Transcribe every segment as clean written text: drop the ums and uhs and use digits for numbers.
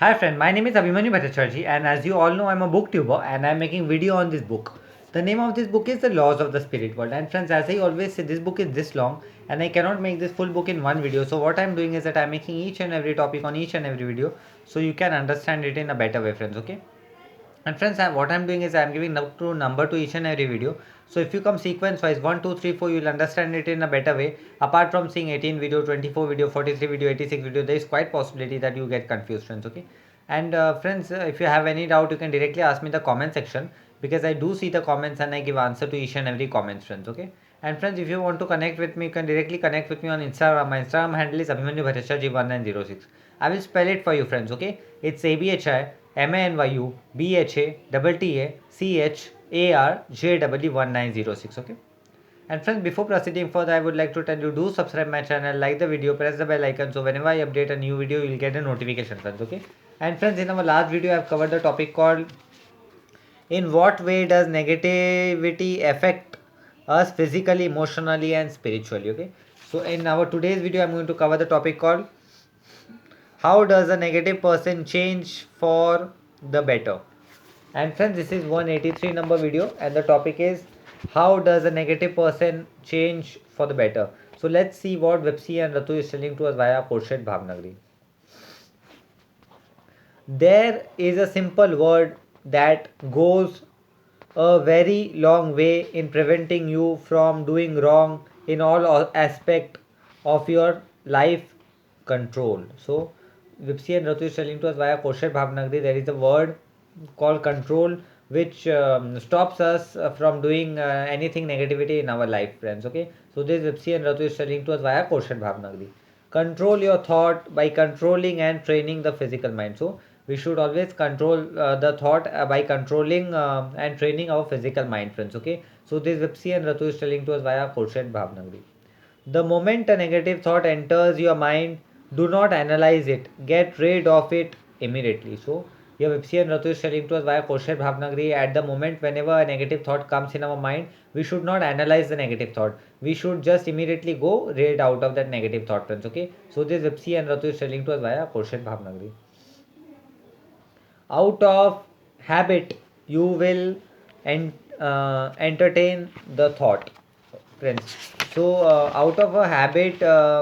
Hi friend, my name is Abhimanyu Bhattacharjee and as you all know I'm a booktuber and I'm making video on this book. The name of this book is The Laws of the Spirit World, and friends, as I always say, this book is this long and I cannot make this full book in one video. So what I'm doing is that I'm making each and every topic on each and every video so you can understand it in a better way, friends. Okay. And friends, what I'm doing is I'm giving number to each and every video. So if you come sequence wise 1, 2, 3, 4, you'll understand it in a better way. Apart from seeing 18 video, 24 video, 43 video, 86 video, there is quite possibility that you get confused, friends. Okay. And friends, if you have any doubt, you can directly ask me in the comment section because I do see the comments and I give answer to each and every comment, friends. Okay. And friends, if you want to connect with me, you can directly connect with me on Instagram. My Instagram handle is Abhimanyu Bhattacharjee1906. I will spell it for you, friends. Okay. It's ABHIMANYUBHABHTACHARJEE1906. Okay. And friends, before proceeding further, I would like to tell you, do subscribe my channel, like the video, press the bell icon so whenever I update a new video, you'll get a notification, friends. Okay. And friends, in our last video, I've covered the topic called in what way does negativity affect us physically, emotionally, and spiritually. Okay. So in our today's video, I'm going to cover the topic called how does a negative person change for the better. And friends, this is 183 number video and the topic is how does a negative person change for the better. So let's see what Vipsi and Ratu is telling to us via Portrait Bhavnagri. There is a simple word that goes a very long way in preventing you from doing wrong in all aspect of your life: control. So Vipsi and Ratu is telling to us via Portrait Bhavnagri there is a word called control which stops us from doing anything negativity in our life, friends. Okay, so this Vipsi and Ratu is telling to us via Portrait Bhavnagri. Control your thought by controlling and training the physical mind. So we should always control the thought by controlling and training our physical mind, friends. Okay, so this Vipsi and Ratu is telling to us via Portrait Bhavnagri. The moment a negative thought enters your mind, do not analyze it. Get rid of it immediately. So here Vipsi and Ratu is telling to us via Kosher Bhavnagri, at the moment whenever a negative thought comes in our mind, we should not analyze the negative thought. We should just immediately go rid out of that negative thought, friends. Okay. So this Vipsi and Ratu is telling to us via Kosher Bhavnagri. Out of habit, you will entertain the thought, friends. So out of a habit,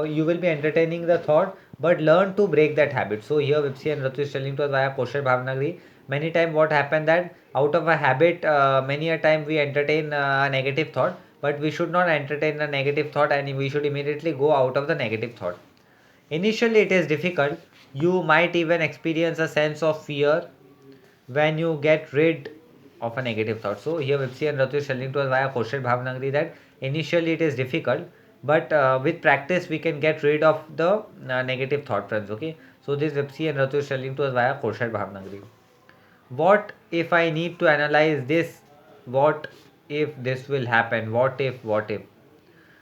you will be entertaining the thought, but learn to break that habit. So here Vipsi and Ratu is telling to us via Kosher Bhavnagri, many time what happened that out of a habit, many a time we entertain a negative thought, but we should not entertain a negative thought and we should immediately go out of the negative thought. Initially it is difficult. You might even experience a sense of fear when you get rid of a negative thought. So here Vipsi and Ratu is telling to us via Kosher Bhavnagri that initially it is difficult, but with practice we can get rid of the negative thought, friends. Okay. So this Vipsi and Ratu is telling to us via Kosher Bhavnagri. What if I need to analyze this? What if this will happen? What if? What if?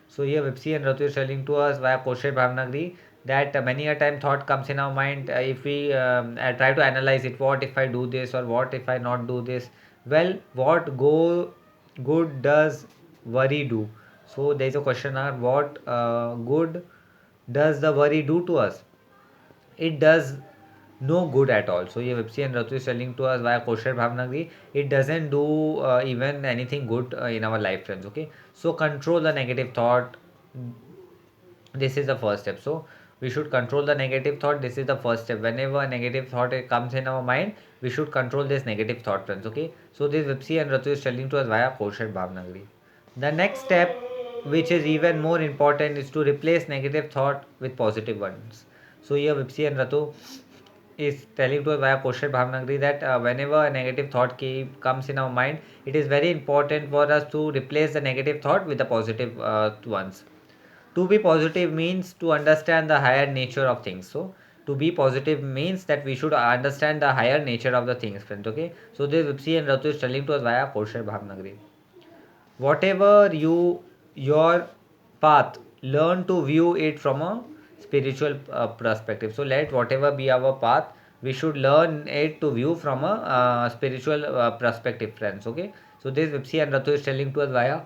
So here Vipsi and Ratu is telling to us via Kosher Bhavnagri that many a time thought comes in our mind, if we try to analyze it, what if I do this or what if I not do this? Well, what good does worry do? So there is a question: what good does the worry do to us? It does no good at all. So here Vipsi and Ratu is telling to us via Kosher Bhavnagri, it doesn't do even anything good in our life, friends. Okay, so control the negative thought. This is the first step. So we should control the negative thought. This is the first step. Whenever a negative thought comes in our mind, we should control this negative thought, friends. Okay, so this Vipsi and Ratu is telling to us via Kosher Bhavnagri. The next step, which is even more important, is to replace negative thought with positive ones. So here Vipsi and Ratu is telling to us via Kosher Bhavnagri that whenever a negative thought comes in our mind, it is very important for us to replace the negative thought with the positive ones. To be positive means to understand the higher nature of things. So to be positive means that we should understand the higher nature of the things, friends. Okay, so this Vipsi and Ratu is telling to us via Kosher Bhavnagri. Whatever your path, learn to view it from a spiritual perspective. So let whatever be our path, we should learn it to view from a spiritual perspective, friends. Okay, so this Vipsi and Ratu is telling to us via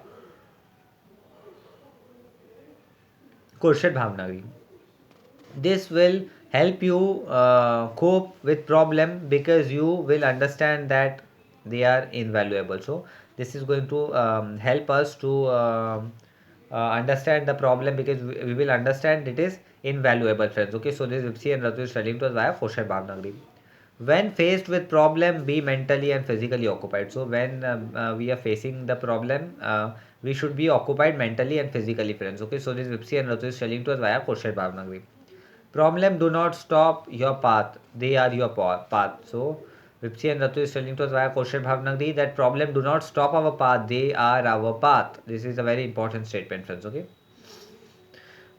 Kurshad Bhavnagri. This will help you cope with problem, because you will understand that they are invaluable. So this is going to help us to understand the problem, because we will understand it is invaluable, friends. Okay, so this Vipsi and Ratu is telling to us via Kosher Bhavnagri. When faced with problem, be mentally and physically occupied. So when we are facing the problem, we should be occupied mentally and physically, friends. Okay, so this Vipsi and Ratu is telling to us via Kosher Bhavnagri. Problem do not stop your path, they are your path. So Vipsi and Ratu is telling to us via Kosher Bhavnagri that problem do not stop our path, they are our path. This is a very important statement, friends. Okay,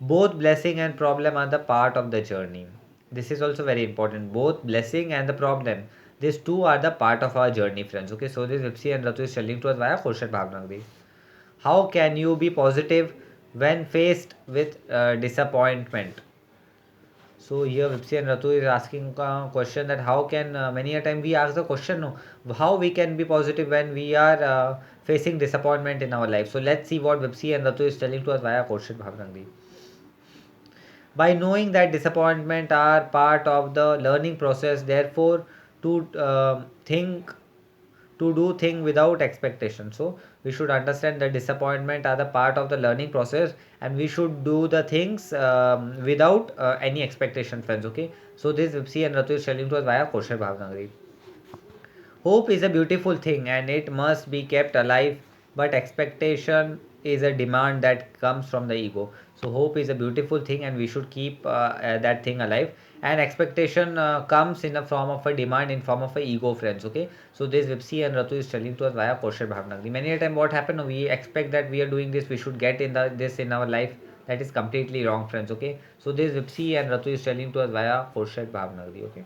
both blessing and problem are the part of the journey. This is also very important. Both blessing and the problem, these two are the part of our journey, friends. Okay, so this Vipsi and Ratu is telling to us via Kosher Bhavnagri. How can you be positive when faced with disappointment? So here Vipsi and Ratu is asking a question that how can, many a time we ask the question, no, how we can be positive when we are facing disappointment in our life. So let's see what Vipsi and Ratu is telling to us via Kosher Bhavnagri. By knowing that disappointment are part of the learning process, therefore to think to do thing without expectation. So we should understand that disappointment are the part of the learning process, and we should do the things without any expectation, friends. Okay, so this Vipsi and Ratu is telling to us via Kosher Bhavnagari. Hope is a beautiful thing and it must be kept alive, but expectation is a demand that comes from the ego. So, hope is a beautiful thing and we should keep that thing alive. And expectation comes in the form of a demand, in form of a ego, friends. Okay, so this Vipsi and Ratu is telling to us via Kosher Bhavnagri. Many a time, what happened? We expect that we are doing this, we should get in this in our life. That is completely wrong, friends. Okay, so this Vipsi and Ratu is telling to us via Kosher Bhavnagri. Okay.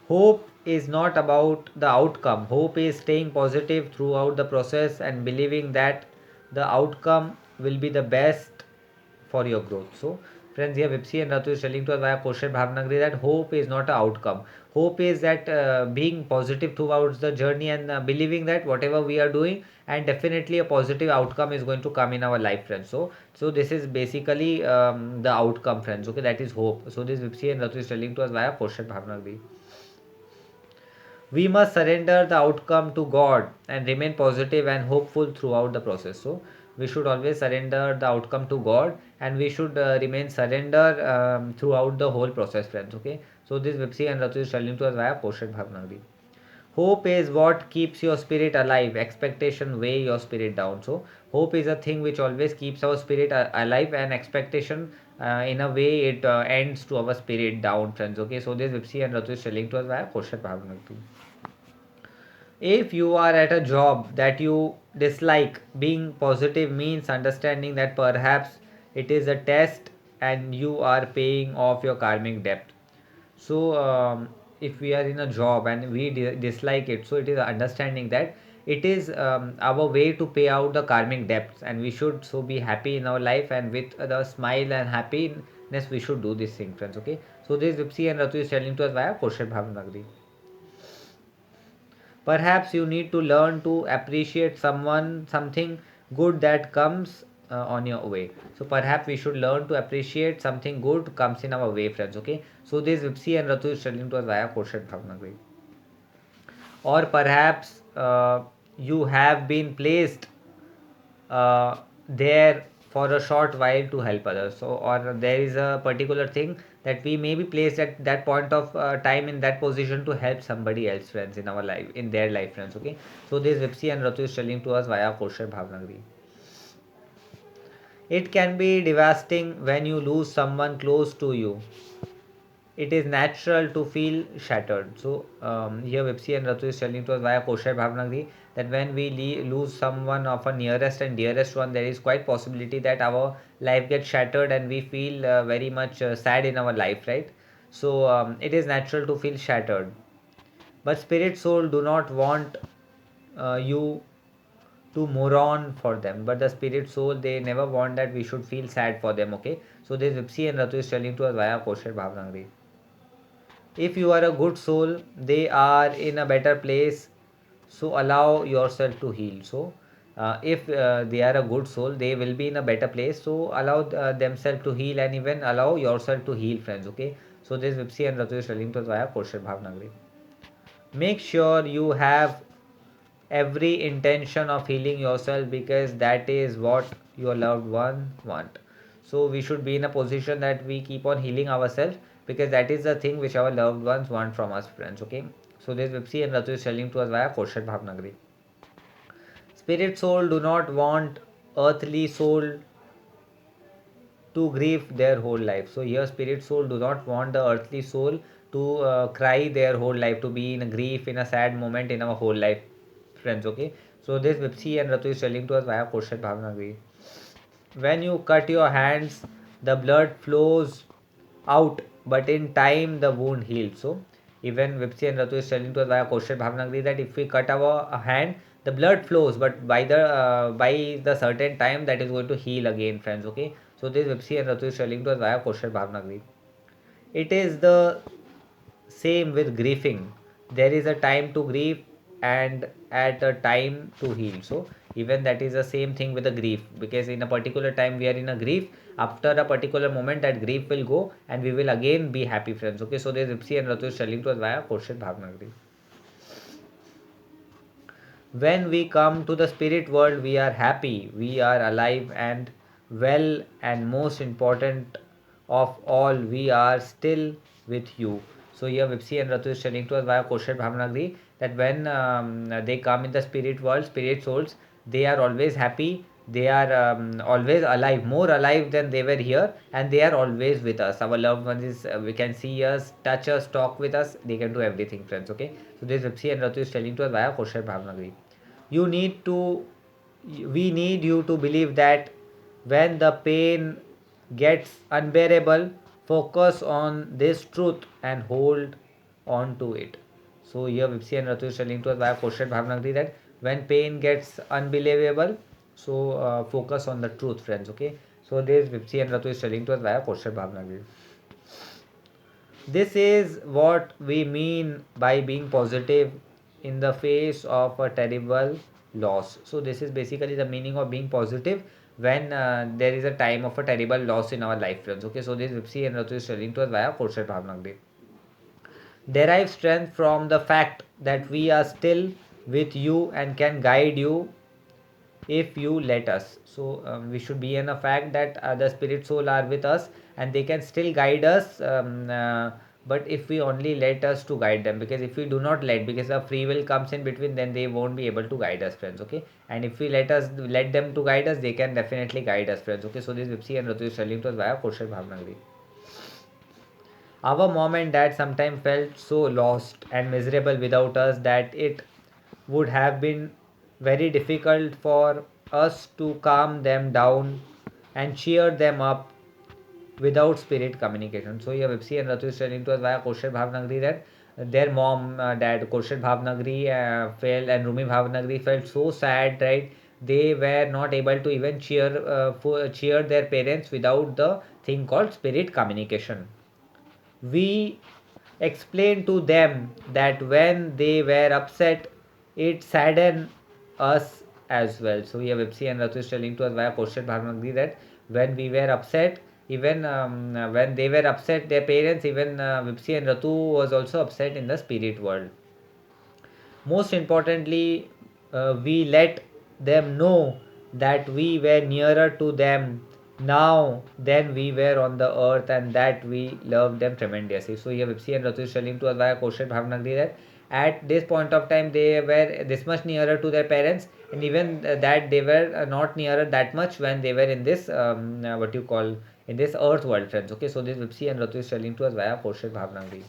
Hope is not about the outcome. Hope is staying positive throughout the process and believing that the outcome will be the best for your growth. So, friends, here Vipsi and Ratu is telling to us via Kosher Bhavnagri that hope is not an outcome. Hope is that being positive throughout the journey and believing that whatever we are doing, and definitely a positive outcome is going to come in our life, friends. So this is basically the outcome, friends. Okay, that is hope. So this Vipsi and Ratu is telling to us via Kosher Bhavnagri. We must surrender the outcome to God and remain positive and hopeful throughout the process. So we should always surrender the outcome to God, and we should remain surrender throughout the whole process, friends. Okay, so this Vipsi and Ratu is telling to us via Poshan Bhavnagri. Hope is what keeps your spirit alive. Expectation weigh your spirit down. So hope is a thing which always keeps our spirit alive, and expectation in a way it ends to our spirit down, friends. Okay, so this Vipsi and Ratu is telling to us via Poshan Bhavnagri. If you are at a job that you dislike, being positive means understanding that perhaps it is a test and you are paying off your karmic debt. So, if we are in a job and we dislike it, so it is understanding that it is our way to pay out the karmic debts, and we should so be happy in our life, and with the smile and happiness we should do this thing, friends. Okay, so this Vipsi and Ratu is telling to us via Kosher Bhavnagri. Perhaps you need to learn to appreciate something good that comes on your way. So perhaps we should learn to appreciate something good comes in our way, friends. Okay, so this Vipsi and Ratu is telling to us via Kosher Bhavnagri. Or perhaps you have been placed there for a short while to help others. So, or there is a particular thing that we may be placed at that point of time in that position to help somebody else, friends, in our life, in their life, friends. Okay, so this Vipsi and Ratu is telling to us via Kosher Bhavnagri. It can be devastating when you lose someone close to you. It is natural to feel shattered. So here Vipsi and Ratu is telling to us via Kosher Bhavnagri that when we lose someone of a nearest and dearest one, there is quite possibility that our life gets shattered and we feel very much sad in our life, right? So it is natural to feel shattered. But spirit soul do not want you to mourn for them, but the spirit soul they never want that we should feel sad for them. Okay, so this Vipsi and Ratu is telling to us via Kosher Bhavnagri. If you are a good soul, they are in a better place, so allow yourself to heal. So if they are a good soul, they will be in a better place. So allow themselves to heal, and even allow yourself to heal, friends. Okay, so this Vipsi and Ratu is telling to us via Koshar Bhavnagari. Make sure you have every intention of healing yourself, because that is what your loved one want. So we should be in a position that we keep on healing ourselves, because that is the thing which our loved ones want from us, friends. Okay, so this Vipsi and Ratu is telling to us via Koshar Bhavnagari. Spirit soul do not want earthly soul to grieve their whole life. So here spirit soul do not want the earthly soul to cry their whole life, to be in a grief, in a sad moment in our whole life, friends. Okay, so this Vipsi and Ratu is telling to us via Koshar Bhavnagari. When you cut your hands, the blood flows out, but in time the wound heals. So even Vipsi and Ratu is telling to us via Koshar Bhavnagari that if we cut our hand, the blood flows, but by the certain time that is going to heal again, friends. Okay, so this Vipsi and Ratu is telling to us via Koshar Bhavnagari. It is the same with grieving. There is a time to grieve and at a time to heal. So even that is the same thing with the grief, because in a particular time we are in a grief, after a particular moment that grief will go and we will again be happy, friends. Okay, so this Ipsi and Ratu is telling to us via Koshar Bhavnagari. When we come to the spirit world, we are happy, we are alive and well, and most important of all, we are still with you. So here Vipsi and Ratu is telling to us via Koshar Bhavnagari that when they come in the spirit world, spirit souls, they are always happy, they are always alive, more alive than they were here, and they are always with us. Our loved ones is, we can see us, touch us, talk with us, they can do everything, friends. Okay, so this Vipsi and Ratu is telling to us via Koshar Bhavnagari. You need to, we need you to believe that when the pain gets unbearable, focus on this truth and hold on to it. So here Vipsi and Ratu is telling to us via Koshar Bhavnagari that when pain gets unbelievable, so focus on the truth, friends. Okay, so this Vipsi and Ratu is telling to us via Koshar Bhavnagari. This is what we mean by being positive in the face of a terrible loss. So this is basically the meaning of being positive when there is a time of a terrible loss in our life, friends. Okay, so this Vipsi and Ratu is telling to us via Koshar Bhavnagari. Derive strength from the fact that we are still with you and can guide you if you let us. So we should be in a fact that the spirit soul are with us and they can still guide us, but if we only let us to guide them, because if we do not let, because the free will comes in between, then they won't be able to guide us, friends. Okay, and if we let them to guide us, they can definitely guide us, friends. Okay, so this Vipsi and Ratu is telling to us via Koshar Bhavnagari. Our mom and dad sometimes felt so lost and miserable without us that it would have been very difficult for us to calm them down and cheer them up without spirit communication. So here Vipsi and Ratu is telling to us via Koshar Bhavnagari that their mom, dad, Koshar Bhavnagari felt, and Rumi Bhavnagari felt so sad, right? They were not able to even cheer their parents without the thing called spirit communication. We explained to them that when they were upset, it saddened us as well. So here Vipsi and Ratu is telling to us via Koshar Bhavnagari that when we were upset, even when they were upset, their parents, even Vipsi and Ratu was also upset in the spirit world. Most importantly, we let them know that we were nearer to them now than we were on the earth, and that we love them tremendously. So here Vipsi and Ratu is telling to us via Koshar Bhavnagari that at this point of time they were this much nearer to their parents, and even that they were not nearer that much when they were in this what you call, in this earth world, friends. Okay, so this Vipsi and Ratu is telling to us via Koshar Bhavnagari.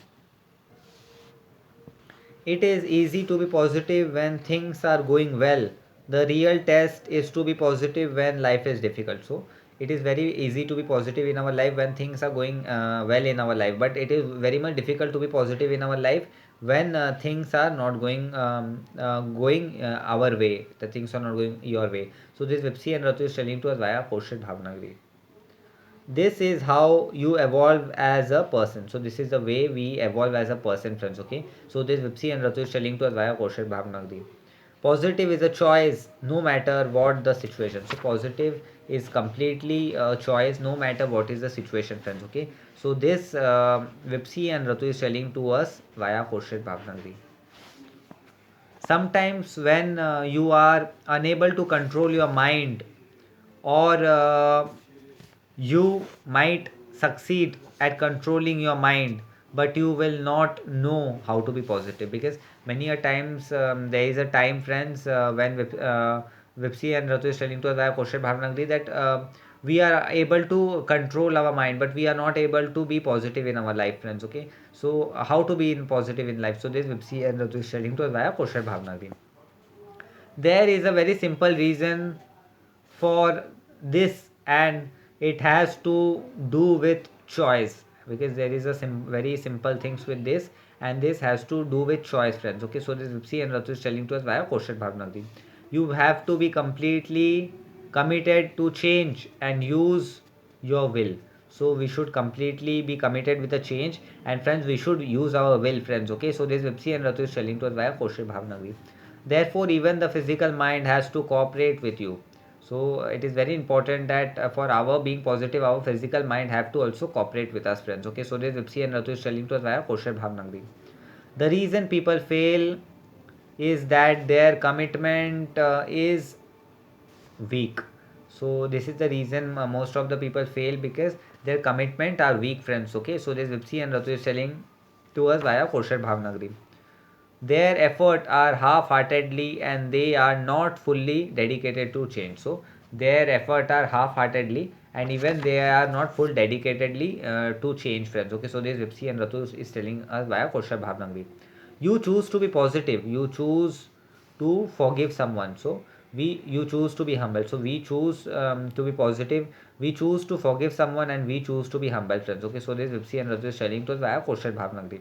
It is easy to be positive when things are going well. The real test is to be positive when life is difficult. So it is very easy to be positive in our life when things are going well in our life, but it is very much difficult to be positive in our life when things are not going our way. The things are not going your way. So this Vipsi and Ratu is telling to us via Koshal Bhavnagari. This is how you evolve as a person. So this is the way we evolve as a person, friends. Okay, so this Vipsi and Ratu is telling to us via Koshal Bhavnagari. Positive is a choice no matter what the situation. So positive is completely a choice no matter what is the situation, friends. Okay, so this Vipsi and Ratu is telling to us via Khurshid Bhavnagri. Sometimes when you are unable to control your mind, or you might succeed at controlling your mind, but you will not know how to be positive, because many a times there is a time, friends, when Vipsi and Ratu is telling to us via Kaushal Bhavnagri that we are able to control our mind, but we are not able to be positive in our life, friends. Okay, so how to be in positive in life? So this Vipsi and Ratu is telling to us via Kaushal Bhavnagri. There is a very simple reason for this, and it has to do with choice, because there is a very simple things with this, and this has to do with choice, friends. Okay, so this Vipsi and Ratu is telling to us via question Bhavnagri. You have to be completely committed to change and use your will. So we should completely be committed with the change, and friends, we should use our will, friends. Okay, so this Vipsi and Ratu is telling to us via question Bhavnagri. Therefore, even the physical mind has to cooperate with you. So it is very important that for our being positive, our physical mind have to also cooperate with us, friends. Okay, so this Vipsi and Ratu is telling to us via Kaushal Bhavnagri. The reason people fail is that their commitment is weak. So this is the reason most of the people fail, because their commitment are weak, friends. Okay, so this Vipsi and Ratu is telling to us via Kaushal Bhavnagri. Their effort are half-heartedly, and they are not fully dedicated to change. So their effort are half-heartedly, and even they are not full dedicatedly to change, friends. Okay, so this Vipsi and Ratu is telling us via Kaushal Bhavnagri. You choose to be positive, you choose to forgive someone. So you choose to be humble. So we choose to be positive, we choose to forgive someone, and we choose to be humble, friends. Okay, so this Vipsi and Ratu is telling to us via Kaushal Bhavnagri.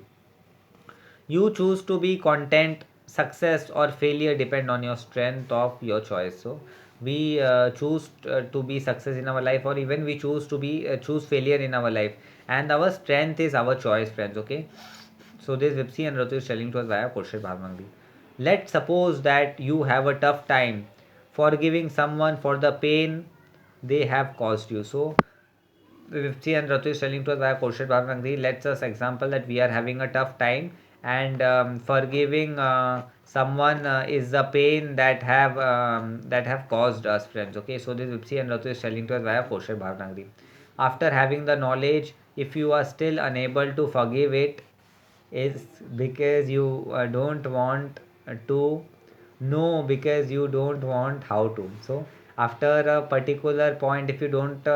You choose to be content. Success or failure depend on your strength of your choice. So we choose to be success in our life, or even we choose to be choose failure in our life, and our strength is our choice, friends. Okay, so this Vipsi and Ratu is telling to us via Kaushal Bhavnagri. Let's suppose that you have a tough time forgiving someone for the pain they have caused you. So Vipsi and Ratu is telling to us via Kaushal Bhavnagri, let's us example that we are having a tough time, and forgiving someone is the pain that have caused us, friends. Okay, so this Vipsi and Ratu is telling to us via Kaushal Bhavnagri. After having the knowledge, if you are still unable to forgive it, is because you don't want to know, because you don't want how to. So after a particular point, if you don't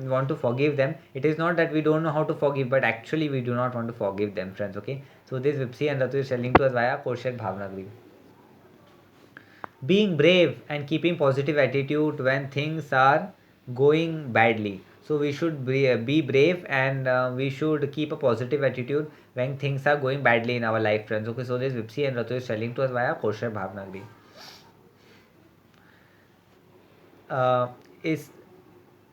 want to forgive them, it is not that we don't know how to forgive, but actually we do not want to forgive them, friends. Okay, so this Vipsi and Ratu is telling to us via Kaushal Bhavnagri. Being brave and keeping positive attitude when things are going badly. So we should be brave, and we should keep a positive attitude when things are going badly in our life, friends. Okay, so this Vipsi and Ratu is telling to us via Kaushal Bhavnagri. Is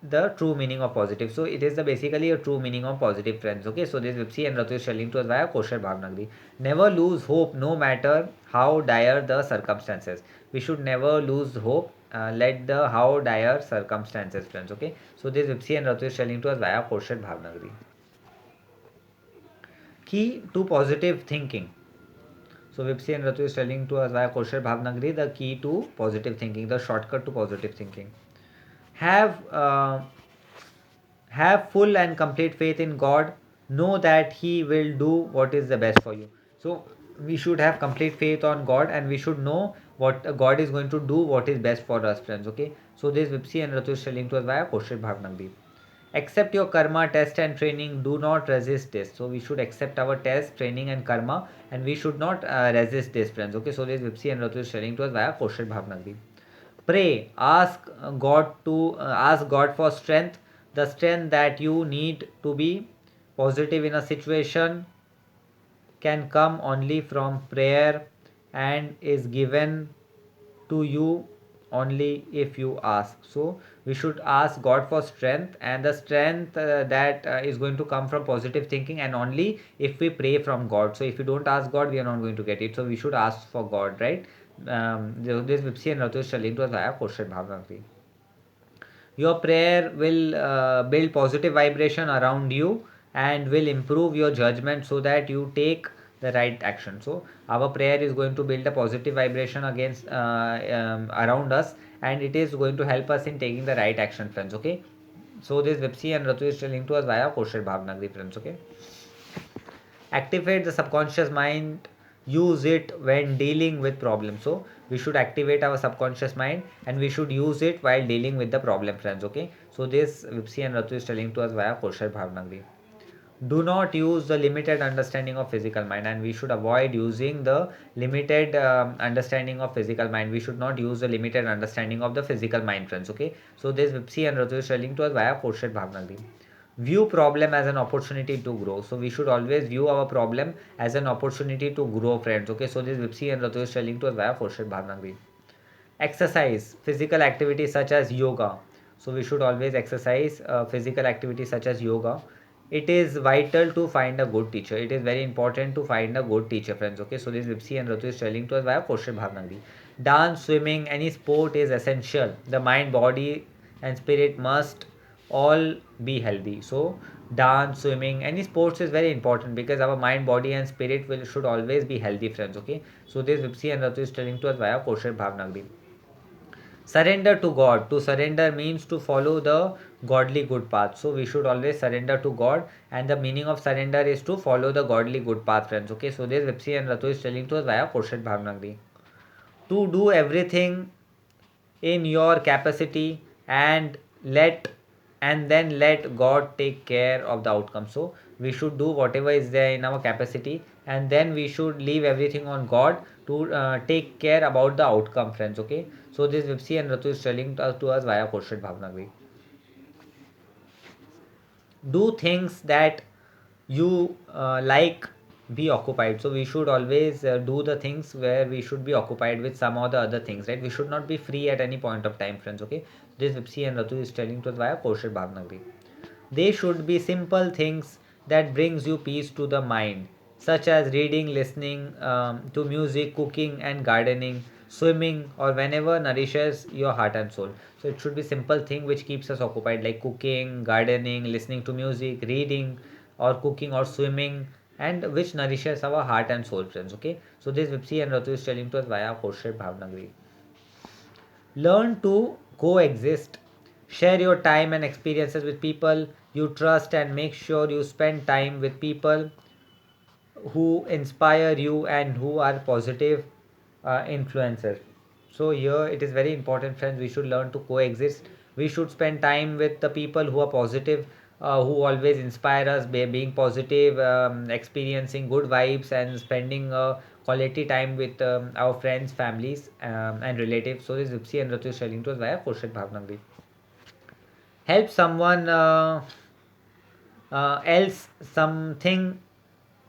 the true meaning of positive. So it is the basically a true meaning of positive, friends. Okay, so this Vipsi and Ratu is telling to us via Kaushal Bhavnagri. Never lose hope, no matter how dire the circumstances. We should never lose hope. Let the how dire circumstances, friends. Okay, so this Vipsi and Ratu is telling to us via Kaushal Bhavnagri. Key to positive thinking. So Vipsi and Ratu is telling to us via Kaushal Bhavnagri the key to positive thinking, the shortcut to positive thinking. Have have full and complete faith in God. Know that He will do what is the best for you. So we should have complete faith on God, and we should know what God is going to do, what is best for us, friends. Okay, so this Vipsi and Ratu is telling to us via Kaushal Bhavnagri. Accept your karma, test and training. Do not resist this. So we should accept our test, training and karma, and we should not resist this, friends. Okay, so this Vipsi and Ratu is telling to us via Kaushal Bhavnagri. Pray, ask God for strength, the strength that you need to be positive in a situation can come only from prayer, and is given to you only if you ask. So we should ask God for strength, and the strength that is going to come from positive thinking, and only if we pray from God. So if you don't ask God, we are not going to get it. So we should ask for God, right? This Vipsi and Ratu is telling to us via question Bhavnagri. Your prayer will build positive vibration around you and will improve your judgment so that you take the right action. So our prayer is going to build a positive vibration against around us, and it is going to help us in taking the right action, friends. Okay. So this Vipsi and Ratu is telling to us via Kosher Bhavnagri, friends. Okay. Activate the subconscious mind. Use it when dealing with problems. So we should activate our subconscious mind and we should use it while dealing with the problem, friends. Okay. So this Vipsi and Ratu is telling to us via Kosher Bhavnagri. Do not use the limited understanding of physical mind, and we should avoid using the limited understanding of physical mind. We should not use the limited understanding of the physical mind, friends. Okay. So this Vipsi and Ratu is telling to us via Kosher Bhavnagri. View problem as an opportunity to grow. So we should always view our problem as an opportunity to grow, friends. Okay. So this Vipsi and Ratu is telling to us via Kosher Bhavnagri. Exercise, physical activity such as yoga. So we should always exercise physical activity such as yoga. It is vital to find a good teacher. It is very important to find a good teacher, friends. Okay. So this Vipsi and Ratu is telling to us via Kosher Bhavnagri. Dance, swimming, any sport is essential. The mind, body and spirit must all be healthy. So dance, swimming, any sports is very important because our mind, body and spirit will should always be healthy, friends. Okay. So this Vipsi and Ratu is telling to us via Kosher Bhavnagri. Surrender to God. To surrender means to follow the godly good path. So we should always surrender to God, and the meaning of surrender is to follow the godly good path, friends. Okay. So this Vipsi and Ratu is telling to us via Kosher Bhavnagri. To do everything in your capacity and let and then let God take care of the outcome. So we should do whatever is there in our capacity, and then we should leave everything on God to take care about the outcome, friends. Okay. So this Vipsi and Ratu is telling to us via Kosher Bhavnagri. Do things that you like, be occupied. So we should always do the things where we should be occupied with some or the other things, right? We should not be free at any point of time, friends. Okay. This Vipsi and Ratu is telling to us via Kosher Bhavnagri. They should be simple things that brings you peace to the mind, such as reading, listening to music, cooking and gardening, swimming, or whenever nourishes your heart and soul. So it should be simple thing which keeps us occupied, like cooking, gardening, listening to music, reading, or cooking or swimming, and which nourishes our heart and soul, friends. Okay. So this Vipsi and Ratu is telling to us via Kosher Bhavnagri. Learn to coexist. Share your time and experiences with people you trust and make sure you spend time with people who inspire you and who are positive influencers. So here it is very important, friends. We should learn to coexist. We should spend time with the people who are positive, who always inspire us by being positive, experiencing good vibes, and spending quality time with our friends, families, and relatives. So this Vipsi and Ratu is telling to us via Kosher Bhavnagri. Help someone else something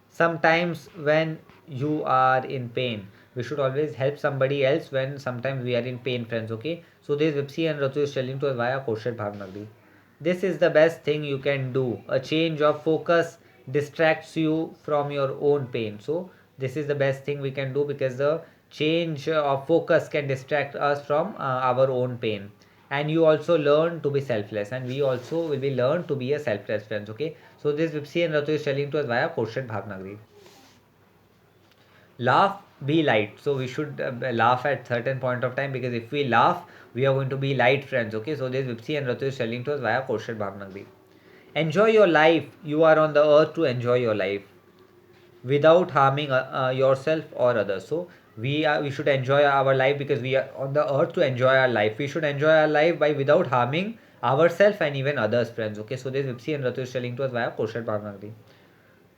sometimes when you are in pain. We should always help somebody else when sometimes we are in pain, friends. Okay. So this Vipsi and Ratu is telling to us via Kosher Bhavnagri. This is the best thing you can do. A change of focus distracts you from your own pain. So this is the best thing we can do, because the change of focus can distract us from our own pain. And you also learn to be selfless, and we also will be learn to be a selfless, friends. Okay. So this Vipsi and Ratu is telling to us via Kosher Bhavnagri. Laugh, be light. So we should laugh at certain point of time, because if we laugh we are going to be light, friends. Okay. So this Vipsi and Ratu is telling to us via Kosher Bhavnagri. Enjoy your life. You are on the earth to enjoy your life without harming yourself or others. So we should enjoy our life because we are on the earth to enjoy our life. We should enjoy our life by without harming ourselves and even others, friends. Okay. So this Vipsi and Ratu is telling to us via Kosher Bhavnagri.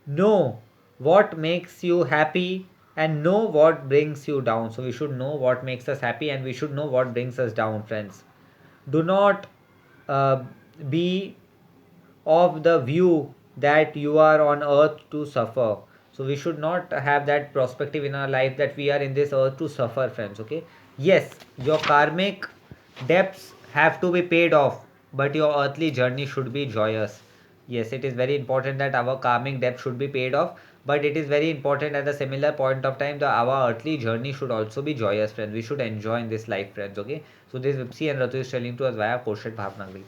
Know what makes you happy and know what brings you down. So we should know what makes us happy and we should know what brings us down, friends. Do not uh, be of the view that you are on earth to suffer. So we should not have that perspective in our life that we are in this earth to suffer, friends. Okay. Yes, your karmic debts have to be paid off, but your earthly journey should be joyous. Yes, it is very important that our karmic debt should be paid off, but it is very important at a similar point of time, our earthly journey should also be joyous, friends. We should enjoy in this life, friends. Okay, so this Vipsi and Ratu is telling to us via Koshet Bhavnagri.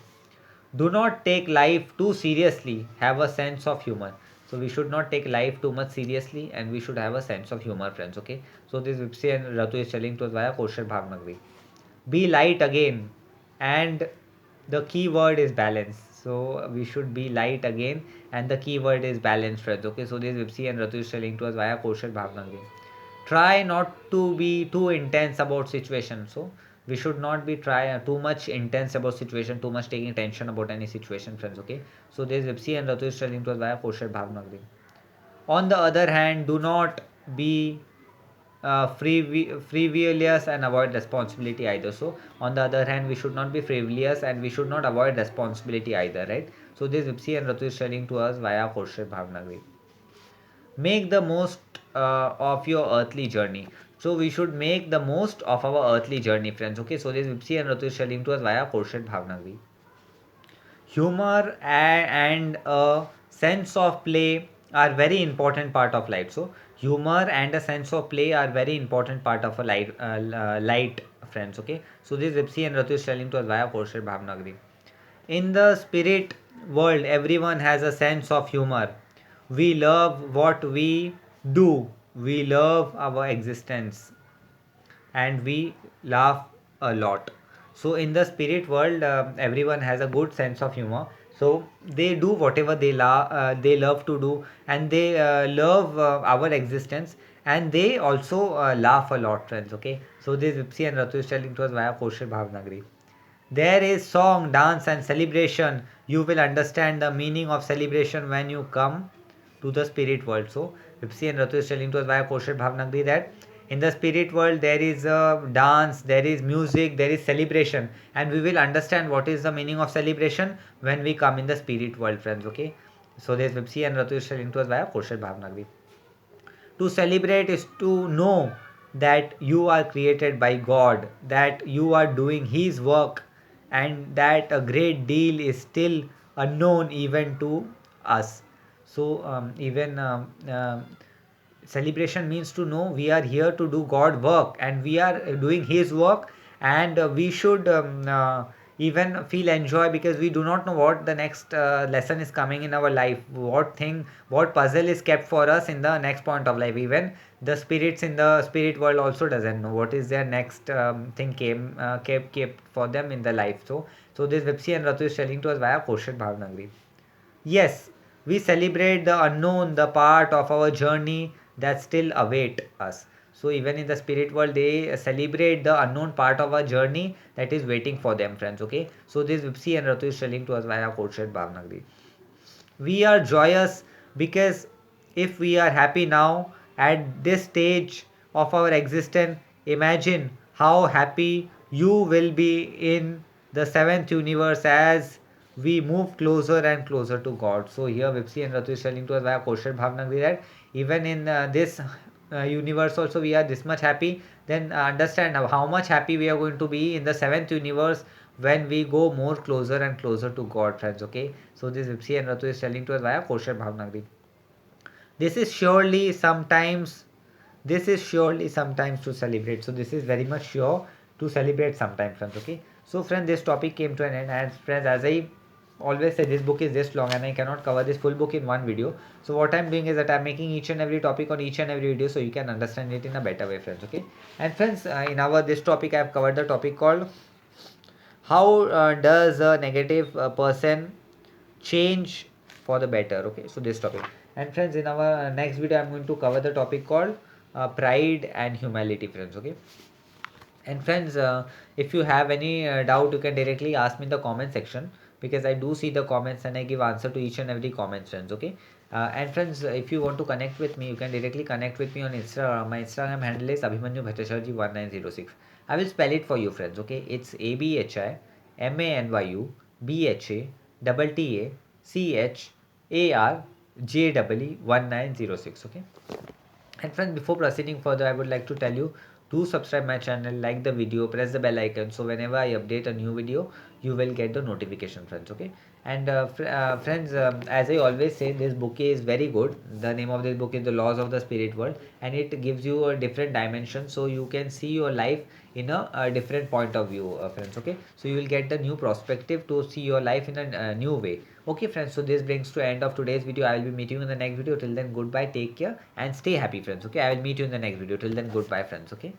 Do not take life too seriously. Have a sense of humor. So we should not take life too much seriously, and we should have a sense of humor, friends. Okay. So this Vipsi and Ratu is telling to us via Kosher Bhavnagri. Be light again, and the key word is balance. So we should be light again, and the key word is balance, friends. Okay. So this Vipsi and Ratu is telling to us via Kosher Bhavnagri. Try not to be too intense about situation. So we should not be too much intense about situation, too much taking tension about any situation, friends. Okay, so there's Vipsi and Ratu is telling to us via Kosher Bhavnagri. On the other hand, do not be frivolous and avoid responsibility either. So on the other hand, we should not be frivolous and we should not avoid responsibility either, right? So this Vipsi and Ratu is telling to us via Kosher Bhavnagri. Make the most of your earthly journey. So we should make the most of our earthly journey, friends. Okay, so this Vipsi and Ratu is telling to us via Korshet Bhavnagri. Humor and a sense of play are very important part of life. So humor and a sense of play are very important part of a light, friends. Okay, so this Vipsi and Ratu is telling to us via Korshet Bhavnagri. In the spirit world, everyone has a sense of humor. We love what we do, we love our existence, and we laugh a lot. So, in the spirit world, everyone has a good sense of humor. So, they do whatever they love to do, and they love our existence, and they also laugh a lot, friends. Okay, so this Vipsi and Ratu is telling to us via Koshal Bhavnagri. There is song, dance, and celebration. You will understand the meaning of celebration when you come to the spirit world. So, Vipsi and Ratu is telling to us via Kosher Bhavnagri that in the spirit world there is a dance, there is music, there is celebration, and we will understand what is the meaning of celebration when we come in the spirit world, friends. Okay, so there's Vipsi and Ratu is telling to us via Kosher Bhavnagri. To celebrate is to know that you are created by God, that you are doing His work, and that a great deal is still unknown even to us. So, even celebration means to know we are here to do God work and we are doing His work, and we should even feel enjoy because we do not know what the next lesson is coming in our life, what puzzle is kept for us in the next point of life. Even the spirits in the spirit world also doesn't know what is their next thing kept for them in the life. So this Vipsi and Ratu is telling to us via Kosher Bhavnagri. Yes, we celebrate the unknown, the part of our journey that still await us. So even in the spirit world, they celebrate the unknown part of our journey that is waiting for them, friends. Okay. So this Vipsi and Ratu is telling to us via Korshet Bhavnagri. We are joyous because if we are happy now at this stage of our existence, imagine how happy you will be in the seventh universe as we move closer and closer to God. So here Vipsi and Ratu is telling to us via Kosher Bhavnagri that even in this universe also we are this much happy, then understand how much happy we are going to be in the seventh universe when we go more closer and closer to God, friends. Okay, so this Vipsi and Ratu is telling to us via Kosher Bhavnagri. This is surely sometimes, this is surely sometimes to celebrate. So this is very much sure to celebrate sometimes, friends. Okay, so friends, this topic came to an end, and friends, as I always say, this book is this long and I cannot cover this full book in one video. So what I'm doing is that I'm making each and every topic on each and every video so you can understand it in a better way, friends. Okay, and friends, in our this topic I have covered the topic called how does a negative person change for the better. Okay, so this topic, and friends, in our next video I'm going to cover the topic called pride and humility, friends. Okay, and friends, if you have any doubt, you can directly ask me in the comment section because I do see the comments and I give answer to each and every comment, friends. Okay, and friends, if you want to connect with me, you can directly connect with me on Instagram. My Instagram handle is Abhimanyu Bhattacharjee 1906. I will spell it for you, friends. Okay, it's ABHIMANYU BHA TTACHARJE 1906. Okay, and friends, before proceeding further, I would like to tell you to subscribe my channel, like the video, press the bell icon so whenever I update a new video, you will get the notification, friends. Okay, And friends, as I always say, this book is very good. The name of this book is The Laws of the Spirit World, and it gives you a different dimension, so you can see your life in a different point of view, friends. Okay, so you will get the new perspective to see your life in a new way. Okay, friends. So this brings to end of today's video. I will be meeting you in the next video. Till then, goodbye. Take care and stay happy, friends. Okay, I will meet you in the next video. Till then, goodbye, friends. Okay.